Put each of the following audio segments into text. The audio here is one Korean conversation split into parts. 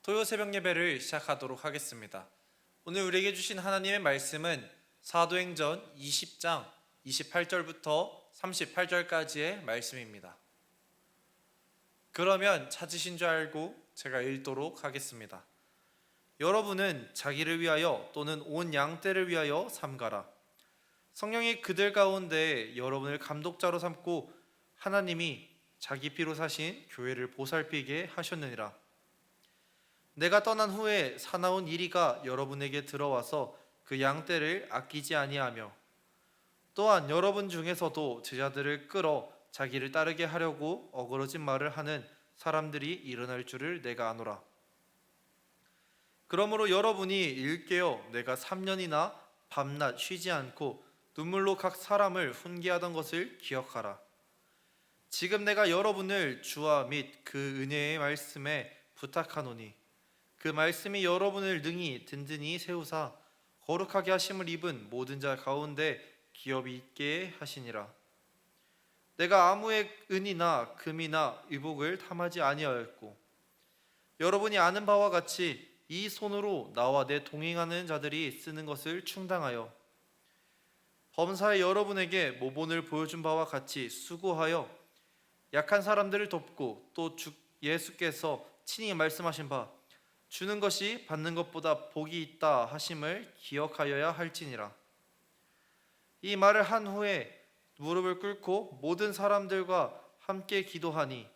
토요 새벽 예배를 시작하도록 하겠습니다. 오늘 우리에게 주신 하나님의 말씀은 사도행전 20장 28절부터 38절까지의 말씀입니다. 그러면 찾으신 줄 알고 제가 읽도록 하겠습니다. 여러분은 자기를 위하여 또는 온 양떼를 위하여 삼가라. 성령이 그들 가운데 여러분을 감독자로 삼고 하나님이 자기 피로 사신 교회를 보살피게 하셨느니라. 내가 떠난 후에 사나운 이리가 여러분에게 들어와서 그 양떼를 아끼지 아니하며 또한 여러분 중에서도 제자들을 끌어 자기를 따르게 하려고 어그러진 말을 하는 사람들이 일어날 줄을 내가 아노라. 그러므로 여러분이 일깨어 내가 3년이나 밤낮 쉬지 않고 눈물로 각 사람을 훈계하던 것을 기억하라. 지금 내가 여러분을 주와 및 그 은혜의 말씀에 부탁하노니 그 말씀이 여러분을 능히 든든히 세우사 거룩하게 하심을 입은 모든 자 가운데 기업이 있게 하시니라. 내가 아무의 은이나 금이나 의복을 탐하지 아니하였고 여러분이 아는 바와 같이 이 손으로 나와 내 동행하는 자들이 쓰는 것을 충당하여 범사에 여러분에게 모본을 보여준 바와 같이 수고하여 약한 사람들을 돕고 또 주 예수께서 친히 말씀하신 바 주는 것이 받는 것보다 복이 있다 하심을 기억하여야 할지니라. 이 말을 한 후에 무릎을 꿇고 모든 사람들과 함께 기도하니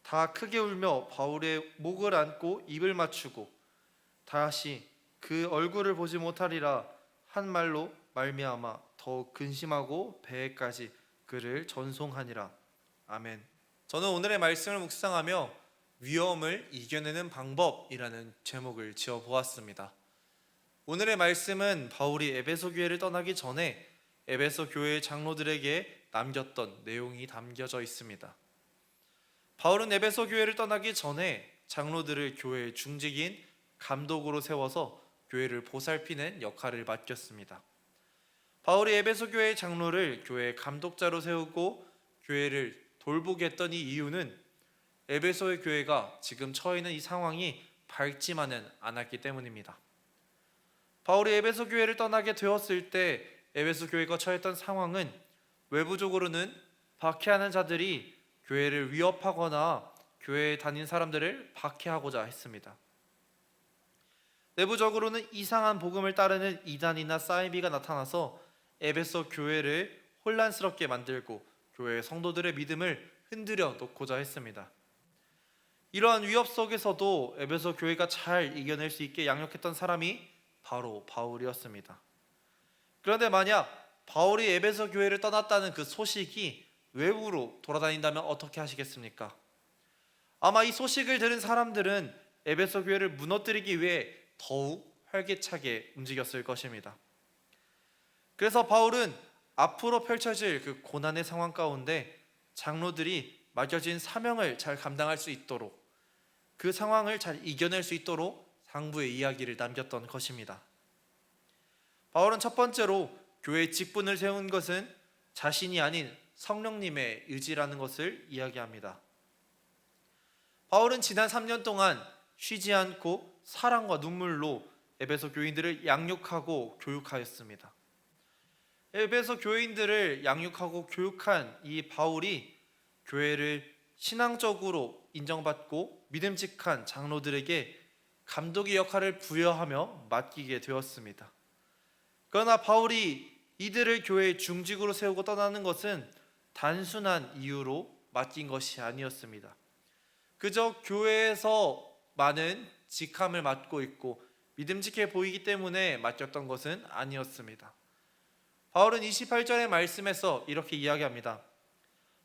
다 크게 울며 바울의 목을 안고 입을 맞추고 다시 그 얼굴을 보지 못하리라 한 말로 말미암아 더욱 근심하고 배에까지 그를 전송하니라. 아멘. 저는 오늘의 말씀을 묵상하며 위험을 이겨내는 방법이라는 제목을 지어보았습니다. 오늘의 말씀은 바울이 에베소 교회를 떠나기 전에 에베소 교회의 장로들에게 남겼던 내용이 담겨져 있습니다. 바울은 에베소 교회를 떠나기 전에 장로들을 교회의 중직인 감독으로 세워서 교회를 보살피는 역할을 맡겼습니다. 바울이 에베소 교회의 장로를 교회의 감독자로 세우고 교회를 돌보게 했던 이 이유는 에베소의 교회가 지금 처해 있는 이 상황이 밝지만은 않았기 때문입니다. 바울이 에베소 교회를 떠나게 되었을 때 에베소 교회가 처했던 상황은 외부적으로는 박해하는 자들이 교회를 위협하거나 교회에 다닌 사람들을 박해하고자 했습니다. 내부적으로는 이상한 복음을 따르는 이단이나 사이비가 나타나서 에베소 교회를 혼란스럽게 만들고 교회의 성도들의 믿음을 흔들어 놓고자 했습니다. 이러한 위협 속에서도 에베소 교회가 잘 이겨낼 수 있게 양육했던 사람이 바로 바울이었습니다. 그런데 만약 바울이 에베소 교회를 떠났다는 그 소식이 외부로 돌아다닌다면 어떻게 하시겠습니까? 아마 이 소식을 들은 사람들은 에베소 교회를 무너뜨리기 위해 더욱 활기차게 움직였을 것입니다. 그래서 바울은 앞으로 펼쳐질 그 고난의 상황 가운데 장로들이 맡겨진 사명을 잘 감당할 수 있도록 그 상황을 잘 이겨낼 수 있도록 상부의 이야기를 남겼던 것입니다. 바울은 첫 번째로 교회의 직분을 세운 것은 자신이 아닌 성령님의 의지라는 것을 이야기합니다. 바울은 지난 3년 동안 쉬지 않고 사랑과 눈물로 에베소 교인들을 양육하고 교육하였습니다. 에베소 교인들을 양육하고 교육한 이 바울이 교회를 신앙적으로 인정받고 믿음직한 장로들에게 감독의 역할을 부여하며 맡기게 되었습니다. 그러나 바울이 이들을 교회의 중직으로 세우고 떠나는 것은 단순한 이유로 맡긴 것이 아니었습니다. 그저 교회에서 많은 직함을 맡고 있고 믿음직해 보이기 때문에 맡겼던 것은 아니었습니다. 바울은 28절의 말씀에서 이렇게 이야기합니다.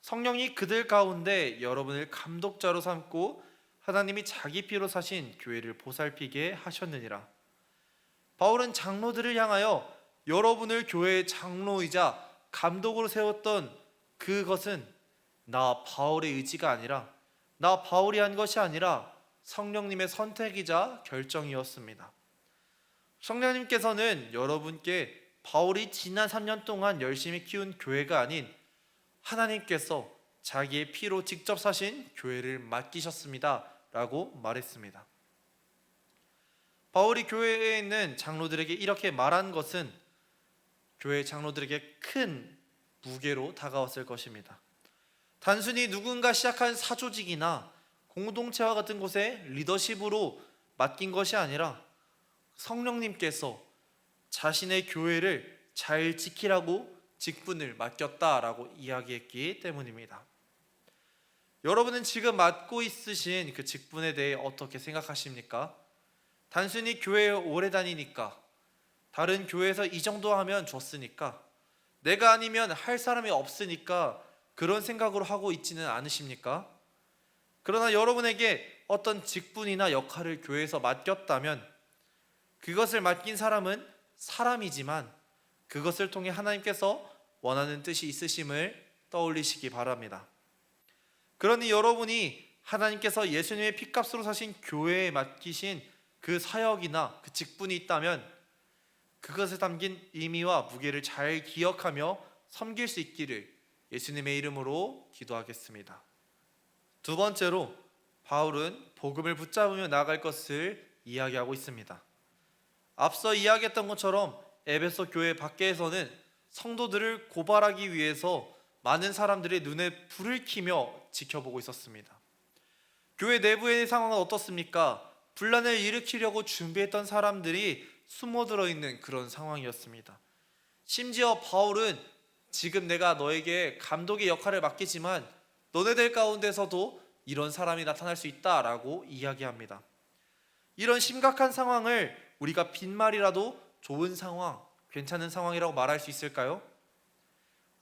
성령이 그들 가운데 여러분을 감독자로 삼고 하나님이 자기 피로 사신 교회를 보살피게 하셨느니라. 바울은 장로들을 향하여 여러분을 교회의 장로이자 감독으로 세웠던 그것은 나 바울의 의지가 아니라 나 바울이 한 것이 아니라 성령님의 선택이자 결정이었습니다. 성령님께서는 여러분께 바울이 지난 3년 동안 열심히 키운 교회가 아닌 하나님께서 자기의 피로 직접 사신 교회를 맡기셨습니다 라고 말했습니다. 바울이 교회에 있는 장로들에게 이렇게 말한 것은 교회 장로들에게 큰 무게로 다가왔을 것입니다. 단순히 누군가 시작한 사조직이나 공동체와 같은 곳에 리더십으로 맡긴 것이 아니라 성령님께서 자신의 교회를 잘 지키라고 직분을 맡겼다라고 이야기했기 때문입니다. 여러분은 지금 맡고 있으신 그 직분에 대해 어떻게 생각하십니까? 단순히 교회에 오래 다니니까, 다른 교회에서 이 정도 하면 좋으니까, 내가 아니면 할 사람이 없으니까 그런 생각으로 하고 있지는 않으십니까? 그러나 여러분에게 어떤 직분이나 역할을 교회에서 맡겼다면 그것을 맡긴 사람은 사람이지만 그것을 통해 하나님께서 원하는 뜻이 있으심을 떠올리시기 바랍니다. 그러니 여러분이 하나님께서 예수님의 피값으로 사신 교회에 맡기신 그 사역이나 그 직분이 있다면 그것에 담긴 의미와 무게를 잘 기억하며 섬길 수 있기를 예수님의 이름으로 기도하겠습니다. 두 번째로 바울은 복음을 붙잡으며 나아갈 것을 이야기하고 있습니다. 앞서 이야기했던 것처럼 에베소 교회 밖에서는 성도들을 고발하기 위해서 많은 사람들의 눈에 불을 켜며 지켜보고 있었습니다. 교회 내부의 상황은 어떻습니까? 분란을 일으키려고 준비했던 사람들이 숨어들어 있는 그런 상황이었습니다. 심지어 바울은 지금 내가 너에게 감독의 역할을 맡기지만 너네들 가운데서도 이런 사람이 나타날 수 있다라고 이야기합니다. 이런 심각한 상황을 우리가 빈말이라도 좋은 상황, 괜찮은 상황이라고 말할 수 있을까요?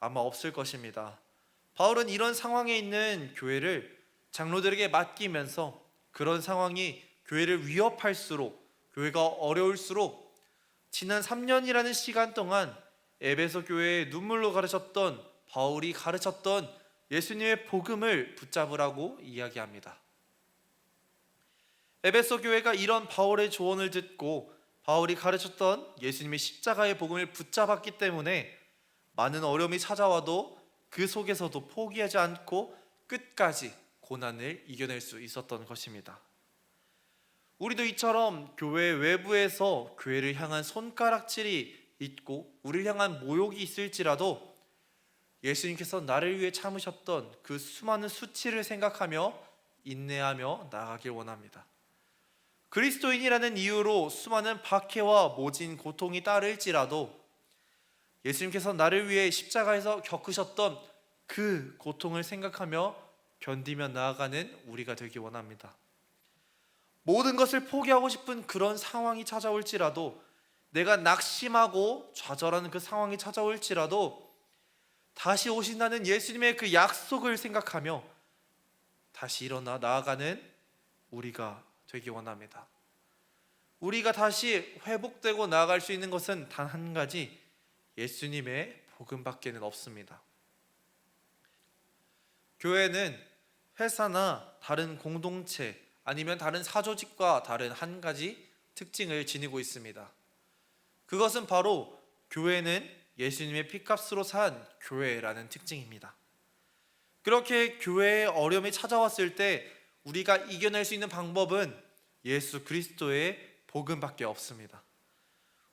아마 없을 것입니다. 바울은 이런 상황에 있는 교회를 장로들에게 맡기면서 그런 상황이 교회를 위협할수록, 교회가 어려울수록 지난 3년이라는 시간 동안 에베소 교회에 눈물로 가르쳤던 바울이 가르쳤던 예수님의 복음을 붙잡으라고 이야기합니다. 에베소 교회가 이런 바울의 조언을 듣고 바울이 가르쳤던 예수님의 십자가의 복음을 붙잡았기 때문에 많은 어려움이 찾아와도 그 속에서도 포기하지 않고 끝까지 고난을 이겨낼 수 있었던 것입니다. 우리도 이처럼 교회 외부에서 교회를 향한 손가락질이 있고 우리를 향한 모욕이 있을지라도 예수님께서 나를 위해 참으셨던 그 수많은 수치를 생각하며 인내하며 나아가길 원합니다. 그리스도인이라는 이유로 수많은 박해와 모진 고통이 따를지라도 예수님께서 나를 위해 십자가에서 겪으셨던 그 고통을 생각하며 견디며 나아가는 우리가 되기 원합니다. 모든 것을 포기하고 싶은 그런 상황이 찾아올지라도, 내가 낙심하고 좌절하는 그 상황이 찾아올지라도 다시 오신다는 예수님의 그 약속을 생각하며 다시 일어나 나아가는 우리가 되기 원합니다. 우리가 다시 회복되고 나아갈 수 있는 것은 단 한 가지, 예수님의 복음밖에는 없습니다. 교회는 회사나 다른 공동체 아니면 다른 사조직과 다른 한 가지 특징을 지니고 있습니다. 그것은 바로 교회는 예수님의 피값으로 산 교회라는 특징입니다. 그렇게 교회에 어려움이 찾아왔을 때 우리가 이겨낼 수 있는 방법은 예수 그리스도의 복음밖에 없습니다.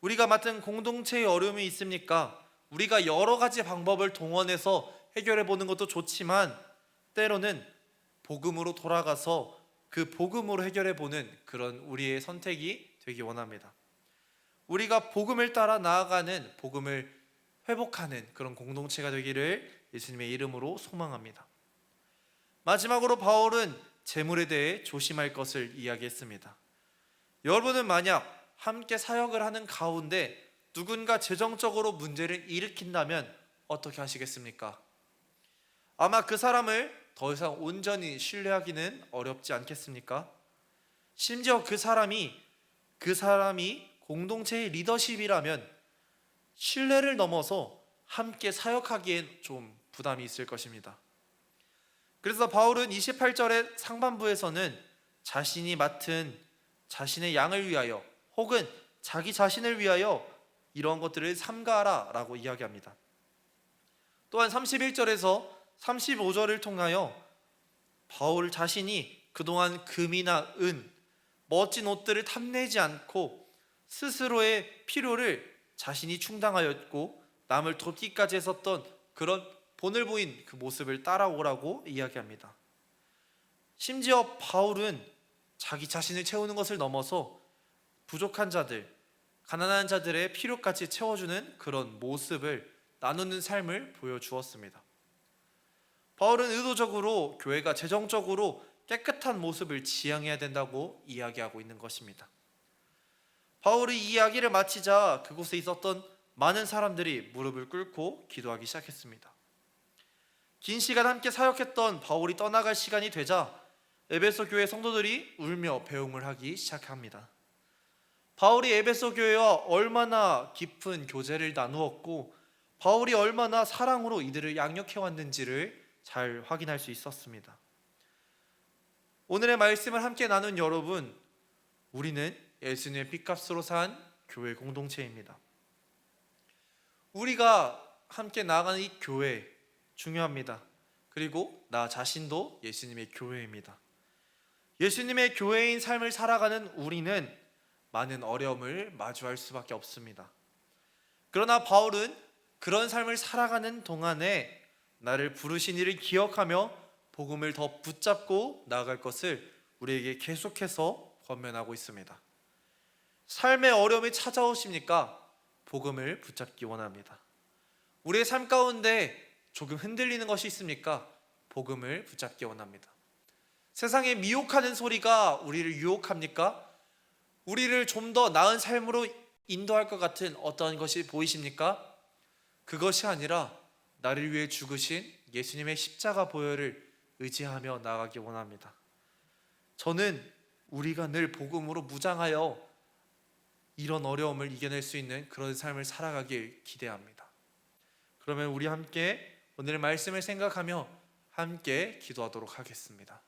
우리가 맡은 공동체의 어려움이 있습니까? 우리가 여러 가지 방법을 동원해서 해결해 보는 것도 좋지만 때로는 복음으로 돌아가서 그 복음으로 해결해 보는 그런 우리의 선택이 되기 원합니다. 우리가 복음을 따라 나아가는, 복음을 회복하는 그런 공동체가 되기를 예수님의 이름으로 소망합니다. 마지막으로 바울은 재물에 대해 조심할 것을 이야기했습니다. 여러분은 만약 함께 사역을 하는 가운데 누군가 재정적으로 문제를 일으킨다면 어떻게 하시겠습니까? 아마 그 사람을 더 이상 온전히 신뢰하기는 어렵지 않겠습니까? 심지어 그 사람이 공동체의 리더십이라면 신뢰를 넘어서 함께 사역하기엔 좀 부담이 있을 것입니다. 그래서 바울은 28절의 상반부에서는 자신이 맡은 자신의 양을 위하여 혹은 자기 자신을 위하여 이러한 것들을 삼가하라 라고 이야기합니다. 또한 31절에서 35절을 통하여 바울 자신이 그동안 금이나 은, 멋진 옷들을 탐내지 않고 스스로의 필요를 자신이 충당하였고 남을 돕기까지 했었던 그런 본을 보인 그 모습을 따라오라고 이야기합니다. 심지어 바울은 자기 자신을 채우는 것을 넘어서 부족한 자들, 가난한 자들의 필요까지 채워주는 그런 모습을 나누는 삶을 보여주었습니다. 바울은 의도적으로 교회가 재정적으로 깨끗한 모습을 지향해야 된다고 이야기하고 있는 것입니다. 바울이 이 이야기를 마치자 그곳에 있었던 많은 사람들이 무릎을 꿇고 기도하기 시작했습니다. 긴 시간 함께 사역했던 바울이 떠나갈 시간이 되자 에베소 교회 성도들이 울며 배웅을 하기 시작합니다. 바울이 에베소 교회와 얼마나 깊은 교제를 나누었고 바울이 얼마나 사랑으로 이들을 양육해 왔는지를 잘 확인할 수 있었습니다. 오늘의 말씀을 함께 나눈 여러분, 우리는 예수님의 핏값으로 산 교회 공동체입니다. 우리가 함께 나아가는 이 교회 중요합니다. 그리고 나 자신도 예수님의 교회입니다. 예수님의 교회인 삶을 살아가는 우리는 많은 어려움을 마주할 수밖에 없습니다. 그러나 바울은 그런 삶을 살아가는 동안에 나를 부르신 이를 기억하며 복음을 더 붙잡고 나아갈 것을 우리에게 계속해서 권면하고 있습니다. 삶의 어려움이 찾아오십니까? 복음을 붙잡기 원합니다. 우리의 삶 가운데 조금 흔들리는 것이 있습니까? 복음을 붙잡기 원합니다. 세상에 미혹하는 소리가 우리를 유혹합니까? 우리를 좀 더 나은 삶으로 인도할 것 같은 어떤 것이 보이십니까? 그것이 아니라 나를 위해 죽으신 예수님의 십자가 보혈을 의지하며 나아가기 원합니다. 저는 우리가 늘 복음으로 무장하여 이런 어려움을 이겨낼 수 있는 그런 삶을 살아가길 기대합니다. 그러면 우리 함께 오늘의 말씀을 생각하며 함께 기도하도록 하겠습니다.